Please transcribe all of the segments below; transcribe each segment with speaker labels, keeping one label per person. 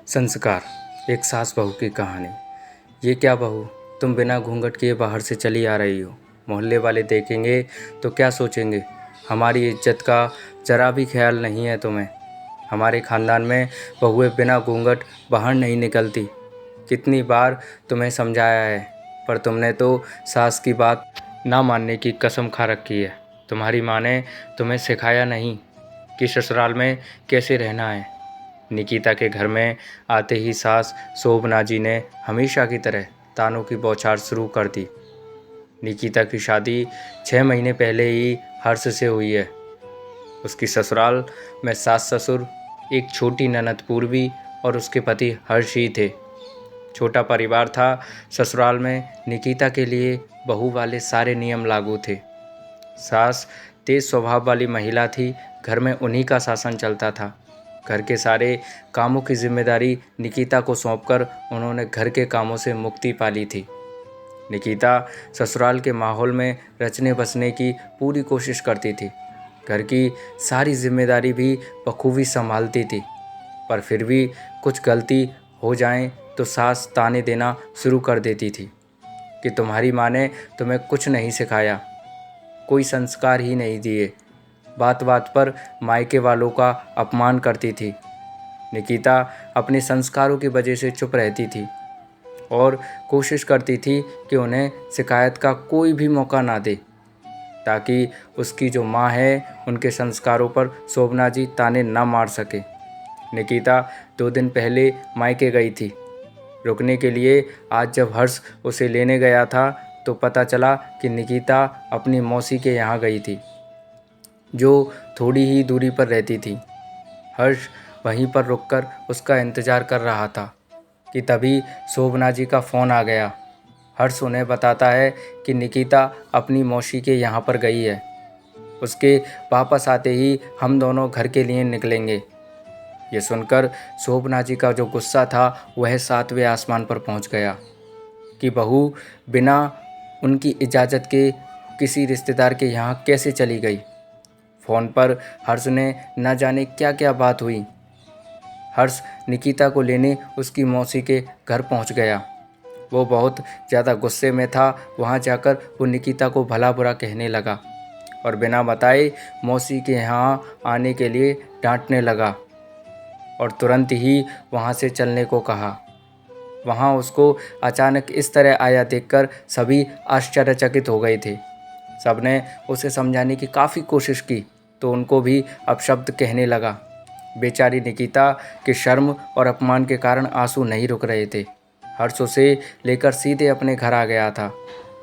Speaker 1: संस्कार। एक सास बहू की कहानी। ये क्या बहू, तुम बिना घूंघट किए बाहर से चली आ रही हो। मोहल्ले वाले देखेंगे तो क्या सोचेंगे। हमारी इज्जत का ज़रा भी ख्याल नहीं है तुम्हें। हमारे ख़ानदान में बहुएं बिना घूंघट बाहर नहीं निकलती। कितनी बार तुम्हें समझाया है, पर तुमने तो सास की बात ना मानने की कसम खा रखी है। तुम्हारी माँ ने तुम्हें सिखाया नहीं कि ससुराल में कैसे रहना है। निकिता के घर में आते ही सास शोभना जी ने हमेशा की तरह तानों की बौछार शुरू कर दी। निकिता की शादी 6 महीने पहले ही हर्ष से हुई है। उसकी ससुराल में सास ससुर, एक छोटी ननद पूर्वी और उसके पति हर्ष ही थे। छोटा परिवार था। ससुराल में निकिता के लिए बहू वाले सारे नियम लागू थे। सास तेज स्वभाव वाली महिला थी। घर में उन्हीं का शासन चलता था। घर के सारे कामों की जिम्मेदारी निकिता को सौंपकर उन्होंने घर के कामों से मुक्ति पाली थी। निकिता ससुराल के माहौल में रचने बसने की पूरी कोशिश करती थी। घर की सारी जिम्मेदारी भी बखूबी संभालती थी, पर फिर भी कुछ गलती हो जाए तो सास ताने देना शुरू कर देती थी कि तुम्हारी माँ ने तुम्हें कुछ नहीं सिखाया, कोई संस्कार ही नहीं दिए। बात बात पर मायके वालों का अपमान करती थी। निकिता अपने संस्कारों की वजह से चुप रहती थी और कोशिश करती थी कि उन्हें शिकायत का कोई भी मौका ना दे, ताकि उसकी जो माँ है उनके संस्कारों पर शोभना जी ताने ना मार सके। निकिता 2 दिन पहले मायके गई थी रुकने के लिए। आज जब हर्ष उसे लेने गया था तो पता चला कि निकिता अपनी मौसी के यहाँ गई थी, जो थोड़ी ही दूरी पर रहती थी। हर्ष वहीं पर रुककर उसका इंतज़ार कर रहा था कि तभी शोभना जी का फ़ोन आ गया। हर्ष उन्हें बताता है कि निकिता अपनी मौसी के यहाँ पर गई है। उसके वापस आते ही हम दोनों घर के लिए निकलेंगे। ये सुनकर शोभना जी का जो गुस्सा था वह 7वें आसमान पर पहुँच गया कि बहू बिना उनकी इजाज़त के किसी रिश्तेदार के यहाँ कैसे चली गई। फ़ोन पर हर्ष ने न जाने क्या क्या बात हुई। हर्ष निकिता को लेने उसकी मौसी के घर पहुंच गया। वो बहुत ज़्यादा गुस्से में था। वहां जाकर वो निकिता को भला बुरा कहने लगा और बिना बताए मौसी के यहाँ आने के लिए डांटने लगा और तुरंत ही वहां से चलने को कहा। वहां उसको अचानक इस तरह आया देखकर सभी आश्चर्यचकित हो गए थे। सबने उसे समझाने की काफ़ी कोशिश की तो उनको भी अपशब्द कहने लगा। बेचारी निकिता के शर्म और अपमान के कारण आंसू नहीं रुक रहे थे। हर्ष उसे लेकर सीधे अपने घर आ गया था।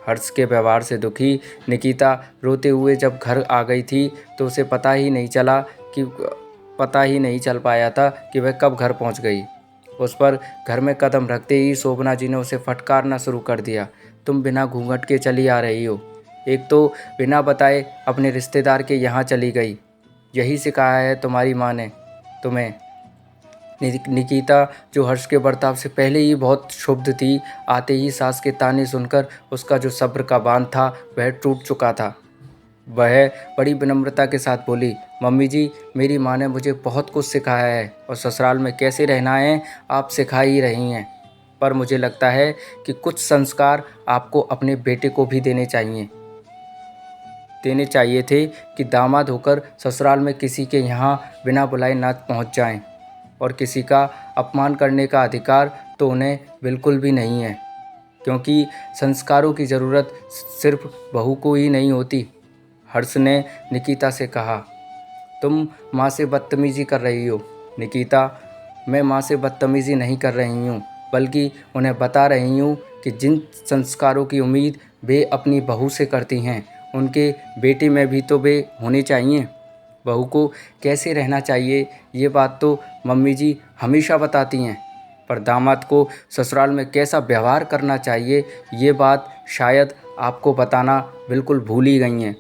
Speaker 1: हर्ष के व्यवहार से दुखी निकिता रोते हुए जब घर आ गई थी तो उसे पता ही नहीं चल पाया था कि वह कब घर पहुंच गई। उस पर घर में कदम रखते ही शोभना जी ने उसे फटकारना शुरू कर दिया। तुम बिना घूंघट के चली आ रही हो। एक तो बिना बताए अपने रिश्तेदार के यहाँ चली गई। यही सिखाया है तुम्हारी माँ ने तुम्हें। निकिता जो हर्ष के बर्ताव से पहले ही बहुत क्षुब्ध थी, आते ही सास के ताने सुनकर उसका जो सब्र का बांध था वह टूट चुका था। वह बड़ी विनम्रता के साथ बोली, मम्मी जी, मेरी माँ ने मुझे बहुत कुछ सिखाया है और ससुराल में कैसे रहना है आप सिखा ही रही हैं, पर मुझे लगता है कि कुछ संस्कार आपको अपने बेटे को भी देने चाहिए थे कि दामाद होकर ससुराल में किसी के यहाँ बिना बुलाए ना पहुँच जाएं, और किसी का अपमान करने का अधिकार तो उन्हें बिल्कुल भी नहीं है, क्योंकि संस्कारों की ज़रूरत सिर्फ बहू को ही नहीं होती। हर्ष ने निकिता से कहा, तुम माँ से बदतमीज़ी कर रही हो। निकिता, मैं माँ से बदतमीज़ी नहीं कर रही हूँ, बल्कि उन्हें बता रही हूँ कि जिन संस्कारों की उम्मीद वे अपनी बहू से करती हैं उनके बेटे में भी तो वे होने चाहिए। बहू को कैसे रहना चाहिए ये बात तो मम्मी जी हमेशा बताती हैं, पर दामाद को ससुराल में कैसा व्यवहार करना चाहिए ये बात शायद आपको बताना बिल्कुल भूल ही गई हैं।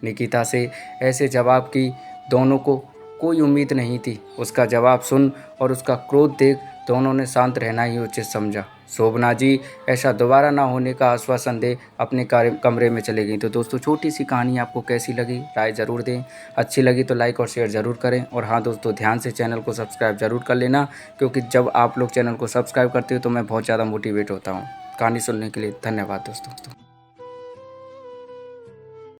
Speaker 1: निकिता से ऐसे जवाब की दोनों को कोई उम्मीद नहीं थी। उसका जवाब सुन और उसका क्रोध देख दोनों ने शांत रहना ही उचित समझा। शोभना जी ऐसा दोबारा ना होने का आश्वासन दे अपने कमरे में चले गई। तो दोस्तों छोटी सी कहानी आपको कैसी लगी राय ज़रूर दें। अच्छी लगी तो लाइक और शेयर ज़रूर करें। और हाँ दोस्तों, ध्यान से चैनल को सब्सक्राइब ज़रूर कर लेना, क्योंकि जब आप लोग चैनल को सब्सक्राइब करते हो तो मैं बहुत ज़्यादा मोटिवेट होता हूँ। कहानी सुनने के लिए धन्यवाद दोस्तों।